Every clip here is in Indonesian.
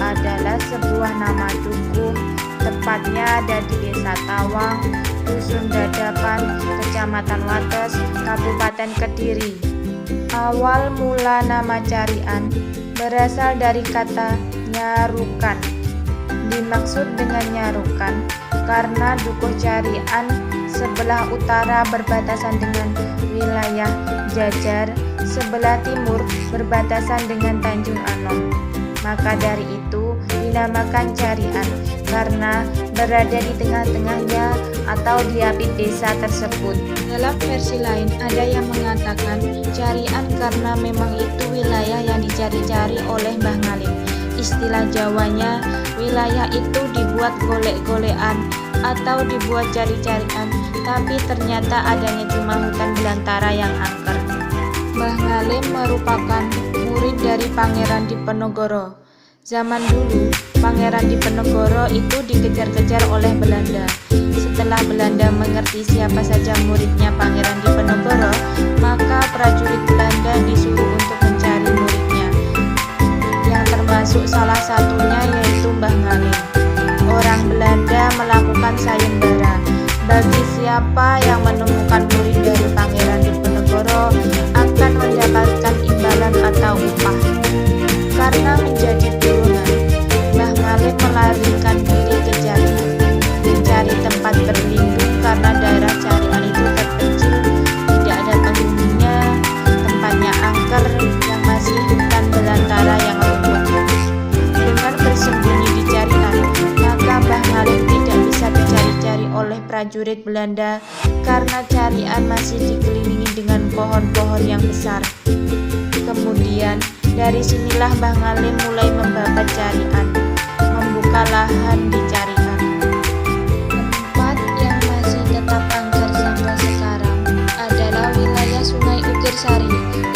Adalah sebuah nama dukuh, tepatnya ada di Desa Tawang, Dusun Dadapan, Kecamatan Wates, Kabupaten Kediri. Awal mula nama Carian berasal dari kata nyarukan. Dimaksud dengan nyarukan karena dukuh Carian sebelah utara berbatasan dengan wilayah Jajar, sebelah timur berbatasan dengan Tanjung Anom. Maka dari itu dinamakan Carian karena berada di tengah-tengahnya atau di apit desa tersebut. Dalam versi lain ada yang mengatakan Carian karena memang itu wilayah yang dicari-cari oleh Mbah Ngalim. Istilah Jawanya, wilayah itu dibuat golek-golekan atau dibuat cari-carian, tapi ternyata adanya cuma hutan belantara yang angker. Mbah Ngalim merupakan murid dari Pangeran Diponegoro. Zaman dulu, Pangeran Diponegoro itu dikejar-kejar oleh Belanda. Setelah Belanda mengerti siapa saja muridnya Pangeran Diponegoro, maka prajurit Belanda disuruh untuk mencari muridnya, yang termasuk salah satunya yaitu Mbah Ngalim. Orang Belanda melakukan sayembara. Bagi siapa yang menemukan murid dari Pangeran Diponegoro akan mendapatkan imbalan atau upah. Karena menjadi buronan, Mbah Ngalim melarikan diri ke Carian, mencari tempat berlindung karena daerah Carian itu terpencil, tidak ada penghuninya, tempatnya angker yang masih hutan belantara yang rumput. Dengan bersembunyi di Carian, maka Mbah Ngalim tidak bisa dicari-cari oleh prajurit Belanda karena Carian masih dikelilingi dengan pohon-pohon yang besar. Kemudian dari sinilah Mbah Ngalim mulai membabat Carian, membuka lahan di Carian. Tempat yang masih tetap angker sampai sekarang adalah wilayah Sungai Ukir Sari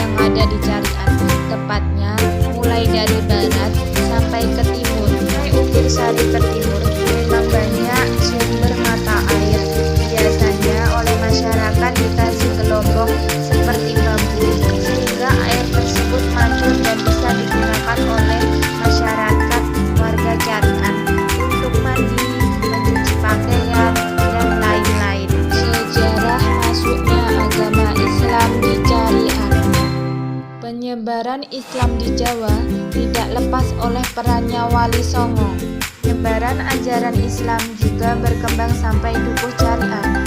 yang ada di Carian. Tepatnya mulai dari barat sampai ke timur. Sungai Ukir Sari ke timur memang banyak sumber mata air. Biasanya oleh masyarakat dikasih gelombang seperti bambu sehingga air tersebut mancur dan bisa digunakan oleh masyarakat warga Carian untuk mandi, mencuci pakaian, dan lain-lain. Sejarah masuknya agama Islam di Carian. Penyebaran Islam di Jawa tidak lepas oleh perannya Wali Songo. Penyebaran ajaran Islam juga berkembang sampai dukuh Carian.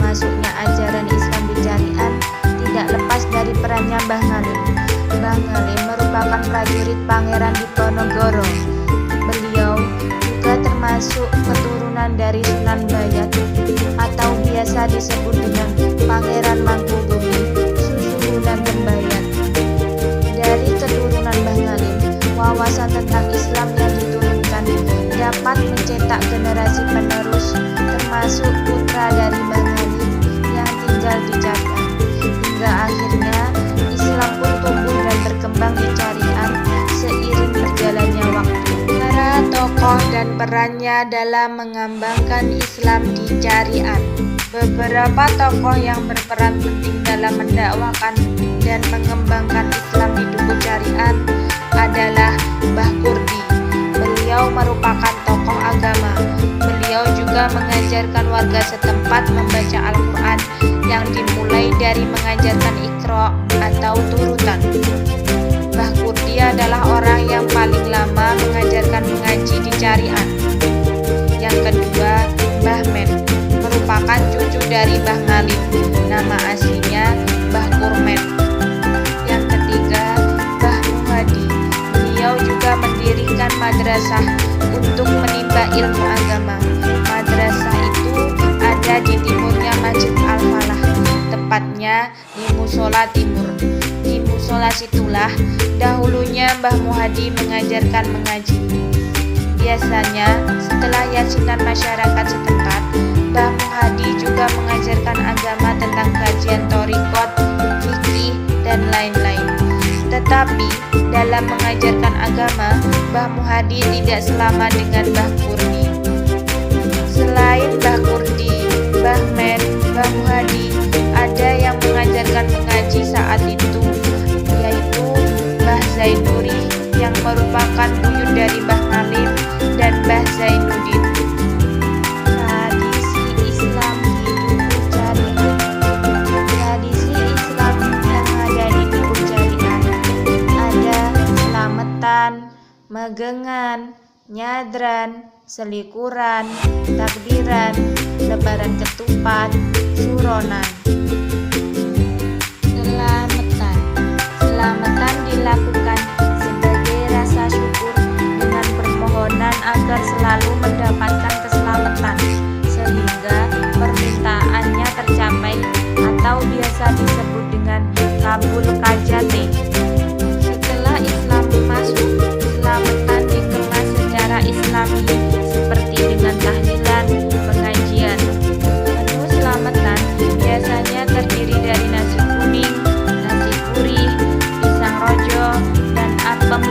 Masuknya ajaran Islam di Carian tidak lepas dari perannya Mbah Ngalim. Mbah Ngalim merupakan prajurit Pangeran Diponegoro. Beliau juga termasuk keturunan dari Sunan Bayat atau biasa disebut dengan Pangeran Mangkubumi, Susuhunan Tembayat. Dari keturunan Mbah Ngalim, wawasan tentang Islam yang diturunkan dapat mencetak generasi penerus, termasuk putra dari Mbah Ngalim yang tinggal di Carian. Hingga akhirnya Islam pun tumbuh dan berkembang di Carian seiring berjalannya waktu. Para tokoh dan perannya dalam mengembangkan Islam di Carian. Beberapa tokoh yang berperan penting dalam mendakwakan dan mengembangkan Islam di dukuh Carian adalah Mbah Kurdi. Beliau merupakan tokoh agama. Beliau juga mengajarkan warga setempat membaca Al-Quran yang dimulai dari mengajarkan Iqra atau turutan. Mbah Kurdi adalah orang yang paling lama mengajarkan mengaji di Carian. Yang kedua, Mbah Men merupakan cucu dari Mbah Ngalim. Nama aslinya Mbah Kurmen. Yang ketiga, Mbah Muhadi. Beliau juga mendirikan madrasah untuk menimba ilmu agama. Madrasah tepatnya di Musola Timur. Di musola situlah dahulunya Mbah Muhadi mengajarkan mengaji. Biasanya setelah yasinan masyarakat setempat, Mbah Muhadi juga mengajarkan agama tentang kajian thariqat, fikih, dan lain-lain. Tetapi dalam mengajarkan agama, Mbah Muhadi tidak selama dengan Mbah Kurdi. Selain Mbah Kurdi, Mbah Men, Mbah Muhadi, ada yang mengajarkan mengaji saat itu, yaitu Mbah Zainuri yang merupakan buyut dari Mbah Ngalim dan Mbah Zainuddin. Tradisi Islam di Dukuh Jarian. Tradisi Islam yang ada di Dukuh Jarian ada Slametan, Megengan, Nyadran, Selikuran, Takbiran, Lebaran Ketupat, Suronan. Selamatan dilakukan sebagai rasa syukur dengan permohonan agar selalu mendapatkan keselamatan sehingga permintaannya tercapai atau biasa disebut dengan kabul kajate. Setelah Islam masuk, selamatan dikemas secara Islami seperti dengan tahlilan, pengajian. Menu selamatan biasanya terdiri dari nasi kuning, nasi gurih, pisang rojo, dan apem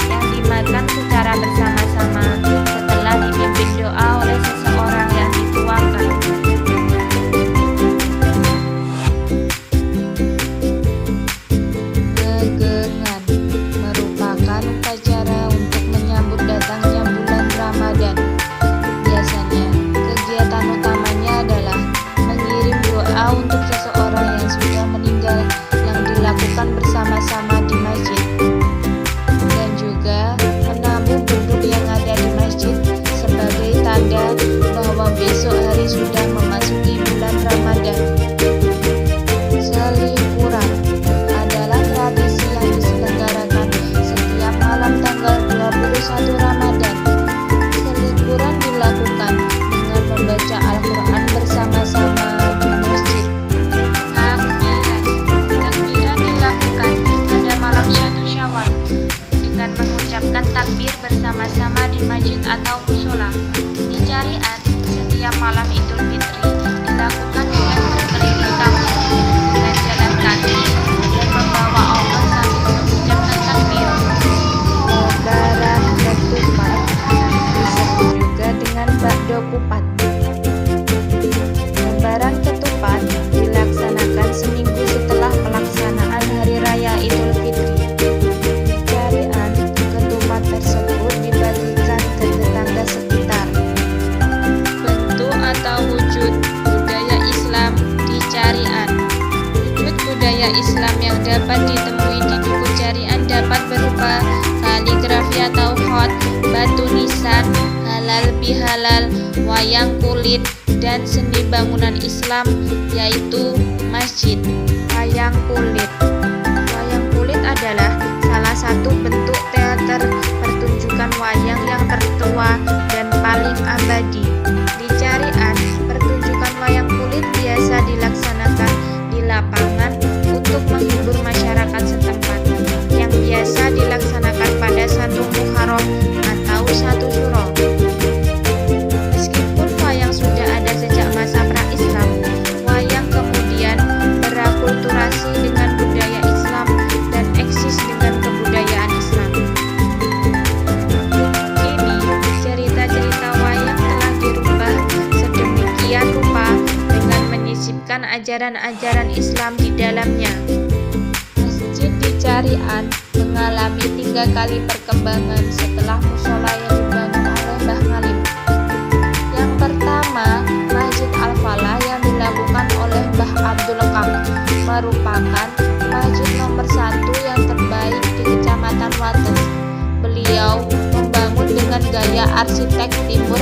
yang dimakan secara bersama-sama setelah dipimpin doa oleh seseorang yang dituakan. Megengan merupakan upacara untuk menyambut datangnya bulan Ramadan. Biasanya kegiatan utamanya adalah mengirim doa untuk seseorang yang sudah meninggal yang dilakukan bersama-sama di masjid, dan juga menabuh beduk yang ada di masjid sebagai tanda bahwa besok hari sudah memasuki bulan Ramadan. Selikuran adalah tradisi yang diselenggarakan setiap malam tanggal 21 Ramadan. Selikuran dilakukan dengan membaca Al-Quran bersama-sama di masjid. Takbiran dilakukan pada malam 1 Syawal dengan mengucapkan takbir bersama-sama di masjid atau musola. Di Jarian, setiap malam Idul Fitri dilakukan dengan berkeliling kampung dengan jalan kaki dan membawa obor sambil mengucapkan takbir. Lebaran Ketupat disebut juga dengan bakdo kupat. Lebaran Ketupat dilaksanakan seminggu setelah pelaksanaan Hari Raya Idul Fitri. Di Jarian, ketupat tersebut dibagikan ke tetangga sekitar. Bentuk atau wujud budaya Islam di Jarian. Wujud budaya Islam yang dapat ditemui di Dukuh Jarian dapat berupa kaligrafi atau khot, batu nisan, halal bihalal, wayang kulit, dan seni bangunan Islam yaitu masjid. Wayang kulit. Wayang kulit adalah salah satu bentuk teater pertunjukan wayang yang tertua dan paling abadi. Di Jarian, pertunjukan wayang kulit biasa dilaksanakan di lapangan untuk menghibur masyarakat setempat, yang biasa dilaksanakan pada 1 Muharram atau 1 Syuro. Meskipun wayang sudah ada sejak masa pra-Islam, wayang kemudian berakulturasi dengan budaya Islam dan eksis dengan kebudayaan Islam. Kini, cerita-cerita wayang telah dirubah sedemikian rupa dengan menyisipkan ajaran-ajaran Islam di dalamnya. Masjid di Jarian mengalami 3 kali perkembangan setelah musola yang dibangun oleh Mbah Ngalim. Yang pertama, Masjid Al-Falah yang dilakukan oleh Mbah Abdul Qam merupakan masjid nomor 1 yang terbaik di Kecamatan Wates. Beliau membangun dengan gaya arsitek Timur